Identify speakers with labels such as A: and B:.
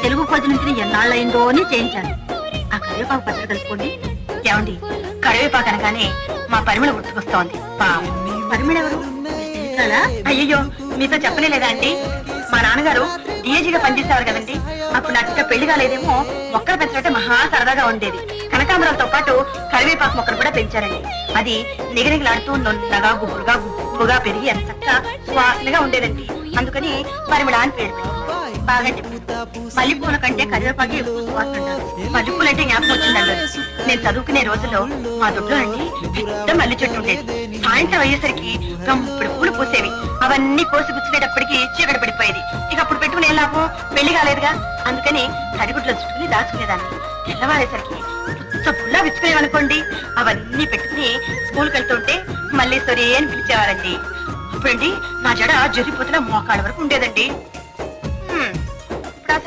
A: తెలుగు పది నుంచి ఎన్నాళ్ళయిందో అని చేయించాను. ఆ కరివేపాకు పచ్చడి కలుపుకోండి.
B: ఏమండి, కరివేపాకు అనగానే మా పరిమళ గుర్తుకొస్తోంది.
A: పరిమళ ఎవరు? తెలుసాలా?
B: అయ్యయ్యో, మీతో చెప్పలేదా అండి? మా నాన్నగారు డిఏజీగా పనిచేసేవారు కదండి. అప్పుడు నాకు ఇంకా పెళ్లి కాలేదేమో. మొక్కలు పెంచడంటే మహా సరదాగా ఉండేది. కనకాంబరాలతో పాటు కరివేపాకు మొక్కలు కూడా పెంచారండి. అది నిగనిగలాడుతూ నొన్నగా గుబురుగా గుబ్బుగా పెరిగి ఎంత చక్కగా సువాసనగా ఉండేదండి. అందుకని పరిమళ అని పేరు పెట్టారు. బాగా చెప్పారు. మల్లెపూల కంటే కరివేపాకు ఎక్కువ సువాసన ఉండాలి. మల్లెపూలు అంటే జ్ఞాపకం వచ్చిందండి. నేను చదువుకునే రోజుల్లో మా దొడ్లో అండి పెద్ద మల్లె చెట్టు ఉండేది. సాయంత్రం అయ్యేసరికి గంపుడు పూలు పూసేవి. అవన్నీ కోసి గుచ్చుకునేటప్పటికి చీకటి పడిపోయేది. ఇక అప్పుడు పెట్టుకుని ఏం లాభం? పెళ్లి కాలేదుగా. అందుకని కరిగుడ్లో చుట్టుకుని దాచుకునేదాన్ని. తెల్లవారేసరికి పుల్లా విచ్చుకునేవనుకోండి. అవన్నీ పెట్టుకుని స్కూల్కి వెళ్తుంటే మల్లేశ్వరి అని పిలిచేవారండి. అప్పుడండి నా జడ జరిపోతున్న మోకాళ్ళ వరకు ఉండేదండి.